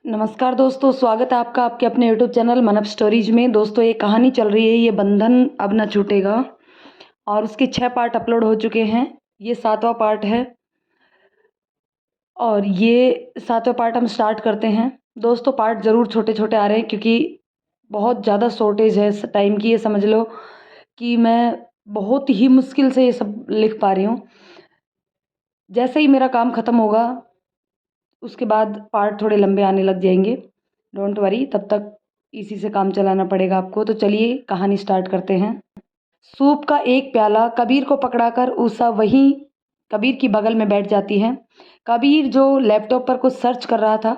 नमस्कार दोस्तों, स्वागत है आपका आपके अपने यूट्यूब चैनल मन अप स्टोरीज में। दोस्तों, ये कहानी चल रही है, ये बंधन अब न छूटेगा, और उसके 6 पार्ट अपलोड हो चुके हैं। ये 7वां पार्ट है और ये 7वां पार्ट हम स्टार्ट करते हैं। दोस्तों, पार्ट ज़रूर छोटे छोटे आ रहे हैं क्योंकि बहुत ज़्यादा शॉर्टेज है टाइम की। ये समझ लो कि मैं बहुत ही मुश्किल से ये सब लिख पा रही हूँ। जैसे ही मेरा काम ख़त्म होगा उसके बाद पार्ट थोड़े लंबे आने लग जाएंगे। डोंट वरी, तब तक इसी से काम चलाना पड़ेगा आपको। तो चलिए कहानी स्टार्ट करते हैं। सूप का एक प्याला कबीर को पकड़ाकर उषा वहीं कबीर की बगल में बैठ जाती है। कबीर जो लैपटॉप पर कुछ सर्च कर रहा था,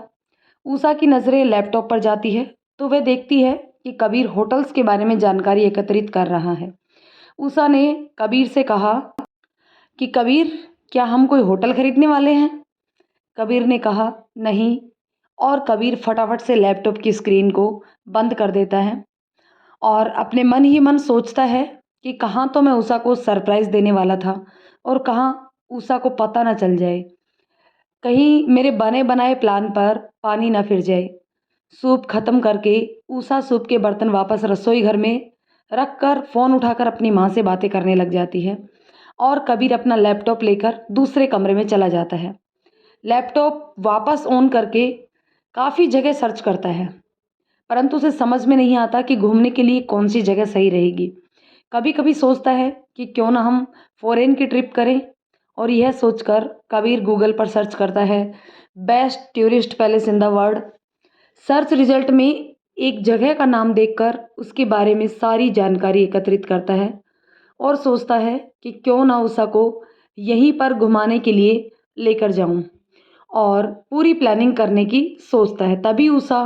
उषा की नज़रें लैपटॉप पर जाती है तो वह देखती है कि कबीर होटल्स के बारे में जानकारी एकत्रित कर रहा है। उषा ने कबीर से कहा कि कबीर, क्या हम कोई होटल खरीदने वाले हैं? कबीर ने कहा नहीं, और कबीर फटाफट से लैपटॉप की स्क्रीन को बंद कर देता है और अपने मन ही मन सोचता है कि कहाँ तो मैं उषा को सरप्राइज़ देने वाला था और कहाँ उषा को पता न चल जाए, कहीं मेरे बने बनाए प्लान पर पानी न फिर जाए। सूप खत्म करके उषा सूप के बर्तन वापस रसोई घर में रख कर फ़ोन उठाकर अपनी माँ से बातें करने लग जाती है और कबीर अपना लैपटॉप लेकर दूसरे कमरे में चला जाता है। लैपटॉप वापस ऑन करके काफ़ी जगह सर्च करता है, परंतु उसे समझ में नहीं आता कि घूमने के लिए कौन सी जगह सही रहेगी। कभी कभी सोचता है कि क्यों ना हम फॉरेन की ट्रिप करें, और यह सोचकर कबीर गूगल पर सर्च करता है best tourist palace in the world. Search result में एक जगह का नाम देखकर उसके बारे में सारी जानकारी एकत्रित करता है और सोचता है कि क्यों ना उषा को यहीं पर घुमाने के लिए लेकर जाऊं, और पूरी प्लानिंग करने की सोचता है। तभी उषा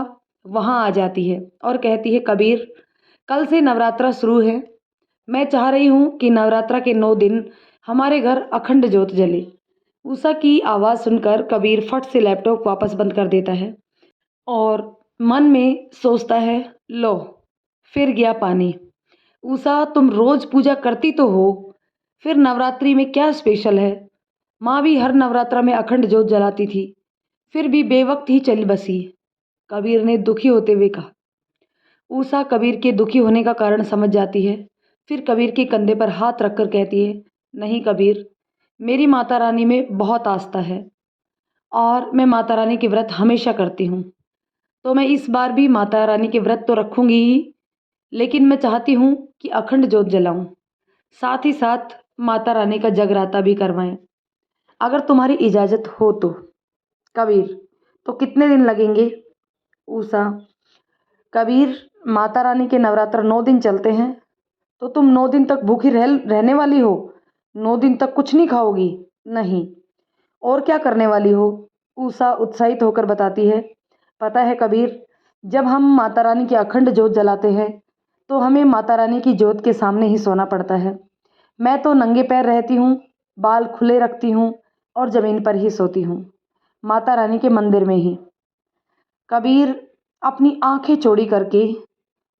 वहाँ आ जाती है और कहती है, कबीर, कल से नवरात्रा शुरू है। मैं चाह रही हूँ कि नवरात्रा के 9 दिन हमारे घर अखंड ज्योत जले। उषा की आवाज़ सुनकर कबीर फट से लैपटॉप वापस बंद कर देता है और मन में सोचता है, लो, फिर गया पानी। उषा, तुम रोज पूजा करती तो हो, फिर नवरात्रि में क्या स्पेशल है? माँ भी हर नवरात्रा में अखंड ज्योत जलाती थी, फिर भी बेवक्त ही चली बसी। कबीर ने दुखी होते हुए कहा। उषा कबीर के दुखी होने का कारण समझ जाती है। फिर कबीर के कंधे पर हाथ रखकर कहती है, नहीं कबीर, मेरी माता रानी में बहुत आस्था है और मैं माता रानी के व्रत हमेशा करती हूँ। तो मैं इस बार भी माता रानी के व्रत तो रखूंगी ही, लेकिन मैं चाहती हूँ कि अखंड ज्योत जलाऊं, साथ ही साथ माता रानी का जगराता भी करवाएं। अगर तुम्हारी इजाज़त हो तो। कबीर, तो कितने दिन लगेंगे? उषा, कबीर, माता रानी के नवरात्र 9 दिन चलते हैं, तो तुम 9 दिन तक भूखी रहने वाली हो? 9 दिन तक कुछ नहीं खाओगी? नहीं। और क्या करने वाली हो? उषा उत्साहित होकर बताती है, पता है कबीर, जब हम माता रानी की अखंड ज्योत जलाते हैं तो हमें माता रानी की ज्योत के सामने ही सोना पड़ता है। मैं तो नंगे पैर रहती हूँ, बाल खुले रखती हूँ और ज़मीन पर ही सोती हूँ, माता रानी के मंदिर में ही। कबीर अपनी आंखें चौड़ी करके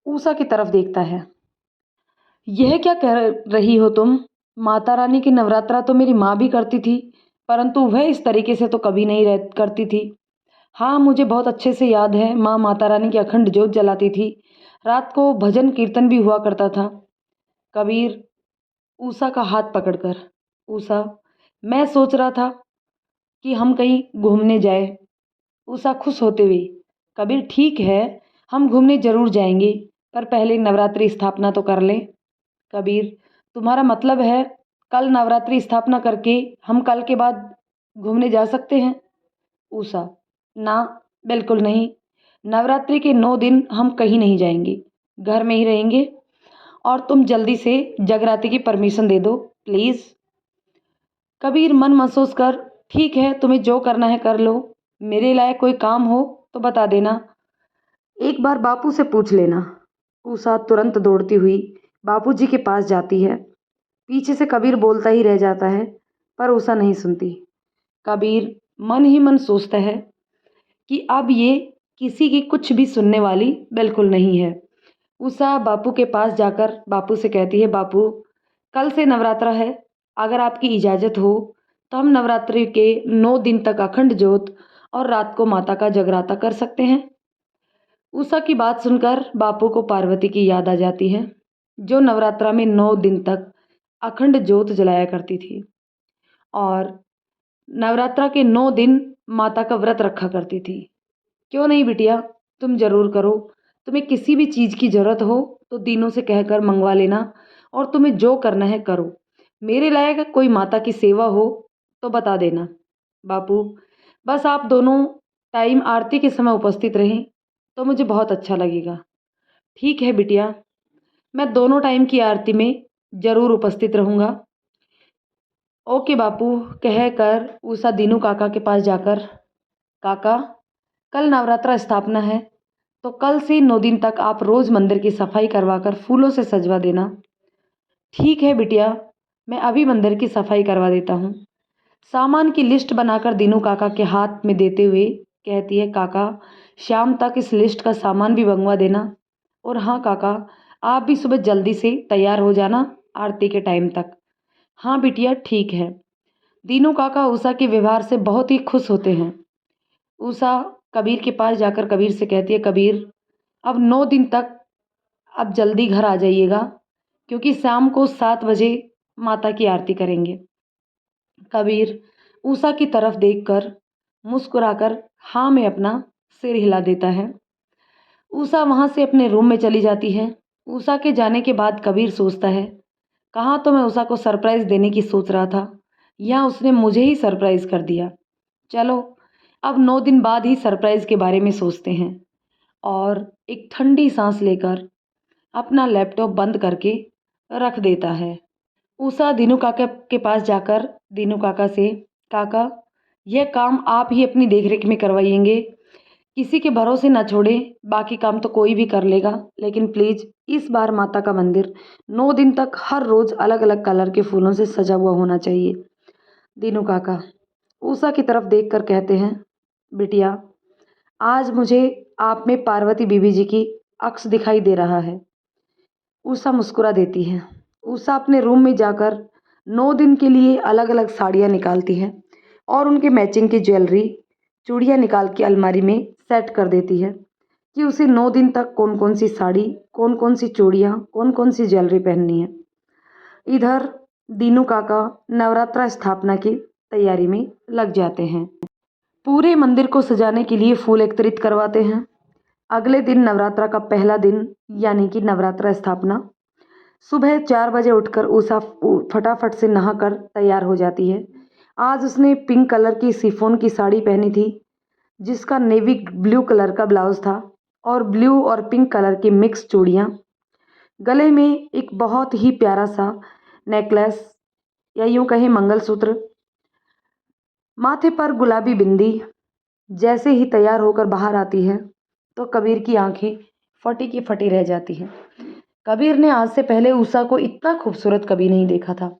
उषा की तरफ देखता है। यह क्या कह रही हो तुम? माता रानी की नवरात्रा तो मेरी माँ भी करती थी, परंतु वह इस तरीके से तो कभी नहीं रह करती थी। हाँ, मुझे बहुत अच्छे से याद है, माँ माता रानी की अखंड ज्योत जलाती थी, रात को भजन कीर्तन भी हुआ करता था। कबीर उषा का हाथ पकड़कर, उषा, मैं सोच रहा था कि हम कहीं घूमने जाए। उषा खुश होते हुए, कबीर ठीक है, हम घूमने जरूर जाएंगे, पर पहले नवरात्रि स्थापना तो कर लें। कबीर, तुम्हारा मतलब है कल नवरात्रि स्थापना करके हम कल के बाद घूमने जा सकते हैं? उषा, ना, बिल्कुल नहीं। नवरात्रि के 9 दिन हम कहीं नहीं जाएंगे, घर में ही रहेंगे, और तुम जल्दी से जगराते की परमिशन दे दो प्लीज़। कबीर मन महसूस कर, ठीक है, तुम्हें जो करना है कर लो, मेरे लायक कोई काम हो तो बता देना, एक बार बापू से पूछ लेना। उषा तुरंत दौड़ती हुई बापूजी के पास जाती है। पीछे से कबीर बोलता ही रह जाता है, पर उषा नहीं सुनती। कबीर मन ही मन सोचता है कि अब ये किसी की कुछ भी सुनने वाली बिल्कुल नहीं है। उषा बापू के पास जाकर बापू से कहती है, बापू, कल से नवरात्रा है, अगर आपकी इजाज़त हो तो हम नवरात्रि के 9 दिन तक अखंड ज्योत और रात को माता का जगराता कर सकते हैं। उषा की बात सुनकर बापू को पार्वती की याद आ जाती है, जो नवरात्रा में 9 दिन तक अखंड ज्योत जलाया करती थी और नवरात्रा के 9 दिन माता का व्रत रखा करती थी। क्यों नहीं बिटिया, तुम जरूर करो। तुम्हें किसी भी चीज़ की ज़रूरत हो तो दीनों से कहकर मंगवा लेना और तुम्हें जो करना है करो। मेरे लायक कोई माता की सेवा हो तो बता देना। बापू, बस आप दोनों टाइम आरती के समय उपस्थित रहें तो मुझे बहुत अच्छा लगेगा। ठीक है बिटिया, मैं दोनों टाइम की आरती में ज़रूर उपस्थित रहूँगा। ओके बापू, कहकर उषा दीनू काका के पास जाकर, काका, कल नवरात्रा स्थापना है तो कल से 9 दिन तक आप रोज़ मंदिर की सफाई करवाकर फूलों से सजवा देना। ठीक है बिटिया, मैं अभी मंदिर की सफाई करवा देता हूँ। सामान की लिस्ट बनाकर दीनू काका के हाथ में देते हुए कहती है, काका, शाम तक इस लिस्ट का सामान भी मंगवा देना। और हाँ काका, आप भी सुबह जल्दी से तैयार हो जाना आरती के टाइम तक। हाँ बिटिया, ठीक है। दीनू काका उषा के व्यवहार से बहुत ही खुश होते हैं। उषा कबीर के पास जाकर कबीर से कहती है, कबीर, अब 9 दिन तक अब जल्दी घर आ जाइएगा क्योंकि शाम को 7 बजे माता की आरती करेंगे। कबीर उषा की तरफ देखकर मुस्कुराकर हाँ में अपना सिर हिला देता है। उषा वहाँ से अपने रूम में चली जाती है। उषा के जाने के बाद कबीर सोचता है, कहाँ तो मैं उषा को सरप्राइज़ देने की सोच रहा था, यहाँ उसने मुझे ही सरप्राइज़ कर दिया। चलो, अब 9 दिन बाद ही सरप्राइज़ के बारे में सोचते हैं। और एक ठंडी सांस लेकर अपना लैपटॉप बंद करके रख देता है। उषा दीनू काका के पास जाकर दीनू काका से, काका, यह काम आप ही अपनी देखरेख में करवाइएंगे, किसी के भरोसे ना छोड़ें, बाकी काम तो कोई भी कर लेगा, लेकिन प्लीज़ इस बार माता का मंदिर 9 दिन तक हर रोज़ अलग अलग कलर के फूलों से सजा हुआ होना चाहिए। दीनू काका उषा की तरफ देख कर कहते हैं, बिटिया, आज मुझे आप में पार्वती बीबी जी की अक्स दिखाई दे रहा है। उषा मुस्कुरा देती है। उषा अपने रूम में जाकर 9 दिन के लिए अलग अलग साड़ियाँ निकालती है और उनके मैचिंग की ज्वेलरी, चूड़ियाँ निकाल के अलमारी में सेट कर देती है कि उसे 9 दिन तक कौन कौन सी साड़ी, कौन कौन सी चूड़ियाँ, कौन कौन सी ज्वेलरी पहननी है। इधर दीनू काका नवरात्रा स्थापना की तैयारी में लग जाते हैं। पूरे मंदिर को सजाने के लिए फूल एकत्रित करवाते हैं। अगले दिन नवरात्रा का पहला दिन यानी कि नवरात्रा स्थापना। सुबह 4 बजे उठकर उषा फटाफट से नहाकर तैयार हो जाती है। आज उसने पिंक कलर की शिफॉन की साड़ी पहनी थी जिसका नेवी ब्लू कलर का ब्लाउज था और ब्लू और पिंक कलर की मिक्स चूड़ियाँ। गले में एक बहुत ही प्यारा सा नेकलेस या यूँ कहें मंगलसूत्र, माथे पर गुलाबी बिंदी। जैसे ही तैयार होकर बाहर आती है तो कबीर की आंखें फटी की फटी रह जाती हैं। कबीर ने आज से पहले उषा को इतना खूबसूरत कभी नहीं देखा था।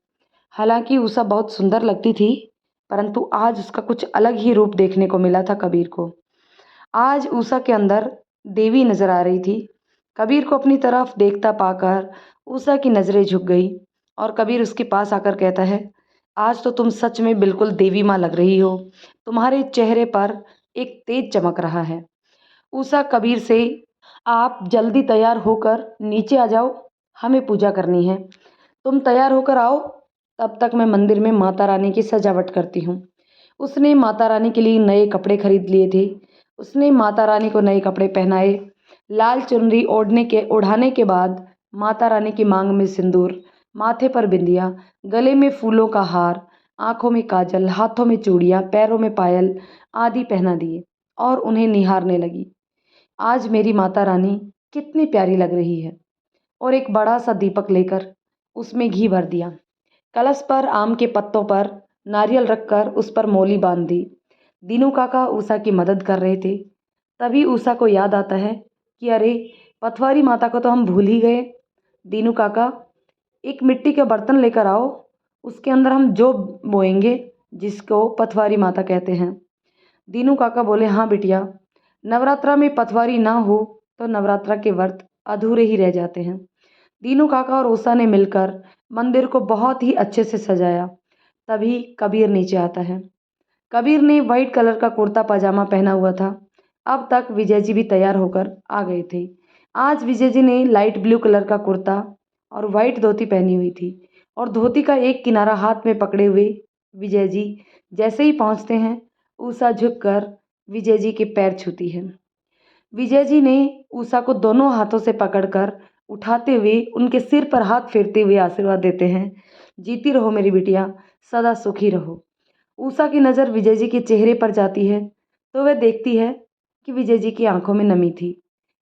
हालांकि उषा बहुत सुंदर लगती थी, परंतु आज उसका कुछ अलग ही रूप देखने को मिला था कबीर को। आज उषा के अंदर देवी नजर आ रही थी। कबीर को अपनी तरफ देखता पाकर उषा की नज़रें झुक गई और कबीर उसके पास आकर कहता है, आज तो तुम सच में बिल्कुल देवी माँ लग रही हो। तुम्हारे चेहरे पर एक तेज चमक रहा है। उषा कबीर से, आप जल्दी तैयार होकर नीचे आ जाओ, हमें पूजा करनी है। तुम तैयार होकर आओ, तब तक मैं मंदिर में माता रानी की सजावट करती हूँ। उसने माता रानी के लिए नए कपड़े खरीद लिए थे। उसने माता रानी को नए कपड़े पहनाए। लाल चुनरी ओढ़ाने के बाद माता रानी की मांग में सिंदूर, माथे पर बिंदिया, गले में फूलों का हार, आँखों में काजल, हाथों में चूड़ियाँ, पैरों में पायल आदि पहना दिए और उन्हें निहारने लगी। आज मेरी माता रानी कितनी प्यारी लग रही है। और एक बड़ा सा दीपक लेकर उसमें घी भर दिया। कलश पर आम के पत्तों पर नारियल रखकर उस पर मौली बांध दी। दीनू काका उषा की मदद कर रहे थे। तभी उषा को याद आता है कि अरे, पथवारी माता को तो हम भूल ही गए। दीनू काका, एक मिट्टी का बर्तन लेकर आओ, उसके अंदर हम जौ बोएंगे जिसको पथवारी माता कहते हैं। दीनू काका बोले, हाँ बिटिया, नवरात्रा में पथवारी ना हो तो नवरात्रा के व्रत अधूरे ही रह जाते हैं। दीनू काका और उषा ने मिलकर मंदिर को बहुत ही अच्छे से सजाया। तभी कबीर नीचे आता है। कबीर ने वाइट कलर का कुर्ता पजामा पहना हुआ था। अब तक विजय जी भी तैयार होकर आ गए थे। आज विजय जी ने लाइट ब्लू कलर का कुर्ता और वाइट धोती पहनी हुई थी और धोती का एक किनारा हाथ में पकड़े हुए विजय जी जैसे ही पहुंचते हैं, उषा झुककर विजय जी के पैर छूती है। विजय जी ने उषा को दोनों हाथों से पकड़कर उठाते हुए उनके सिर पर हाथ फेरते हुए आशीर्वाद देते हैं, जीती रहो मेरी बिटिया, सदा सुखी रहो। उषा की नज़र विजय जी के चेहरे पर जाती है तो वह देखती है कि विजय जी की आंखों में नमी थी।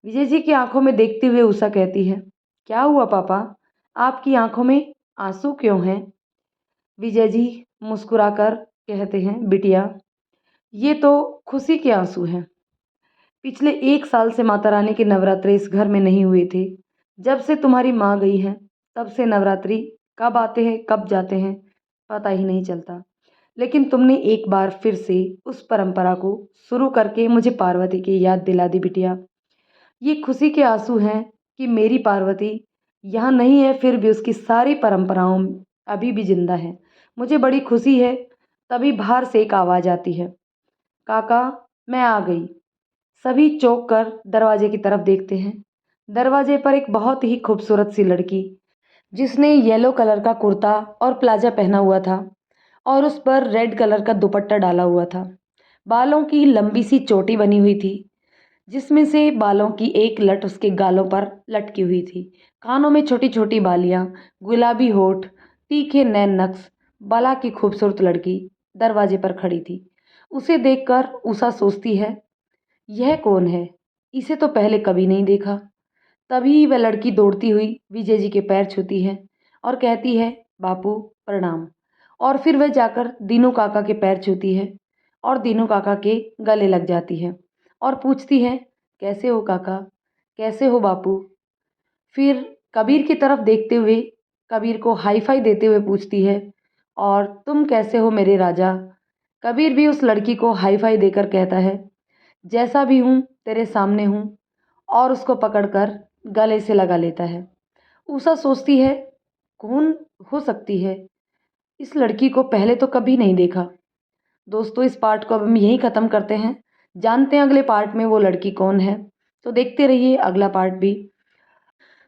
विजय जी की आंखों में देखते हुए उषा कहती है, क्या हुआ पापा, आपकी आंखों में आंसू क्यों हैं? विजय जी मुस्कुराकर कहते हैं, बिटिया ये तो खुशी के आंसू हैं। पिछले 1 साल से माता रानी के नवरात्रे इस घर में नहीं हुए थे। जब से तुम्हारी माँ गई है तब से नवरात्रि कब आते हैं कब जाते हैं पता ही नहीं चलता। लेकिन तुमने एक बार फिर से उस परंपरा को शुरू करके मुझे पार्वती की याद दिला दी बिटिया। ये खुशी के आंसू हैं कि मेरी पार्वती यहाँ नहीं है, फिर भी उसकी सारी परंपराओं अभी भी जिंदा है। मुझे बड़ी खुशी है। तभी बाहर से एक आवाज़ आती है, काका मैं आ गई। सभी चौंक कर दरवाजे की तरफ देखते हैं। दरवाजे पर एक बहुत ही खूबसूरत सी लड़की, जिसने येलो कलर का कुर्ता और प्लाजा पहना हुआ था और उस पर रेड कलर का दुपट्टा डाला हुआ था। बालों की लंबी सी चोटी बनी हुई थी, जिसमें से बालों की एक लट उसके गालों पर लटकी हुई थी। कानों में छोटी छोटी बालियां, गुलाबी होठ, तीखे नैन नक्श बाला की खूबसूरत लड़की दरवाजे पर खड़ी थी। उसे देखकर उषा सोचती है, यह कौन है? इसे तो पहले कभी नहीं देखा। तभी वह लड़की दौड़ती हुई विजय जी के पैर छूती है और कहती है, बापू प्रणाम। और फिर वह जाकर दीनू काका के पैर छूती है और दीनू काका के गले लग जाती है और पूछती है, कैसे हो काका, कैसे हो बापू। फिर कबीर की तरफ देखते हुए कबीर को हाई फाई देते हुए पूछती है, और तुम कैसे हो मेरे राजा। कबीर भी उस लड़की को हाई फाई देकर कहता है, जैसा भी हूँ तेरे सामने हूँ, और उसको पकड़कर गले से लगा लेता है। उषा सोचती है, कौन हो सकती है, इस लड़की को पहले तो कभी नहीं देखा। दोस्तों इस पार्ट को अब हम यहीं ख़त्म करते हैं। जानते हैं अगले पार्ट में वो लड़की कौन है, तो देखते रहिए अगला पार्ट भी।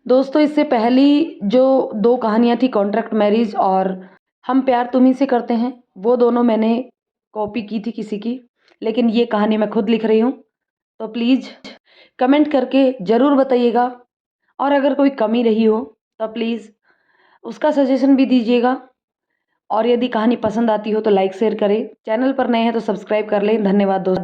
दोस्तों इससे पहली जो 2 कहानियाँ थी, कॉन्ट्रैक्ट मैरिज और हम प्यार तुम्ही से करते हैं, वो दोनों मैंने कॉपी की थी किसी की, लेकिन ये कहानी मैं खुद लिख रही हूँ। तो प्लीज़ कमेंट करके ज़रूर बताइएगा, और अगर कोई कमी रही हो तो प्लीज़ उसका सजेशन भी दीजिएगा। और यदि कहानी पसंद आती हो तो लाइक शेयर करें। चैनल पर नए हैं तो सब्सक्राइब कर लें। धन्यवाद दोस्तों।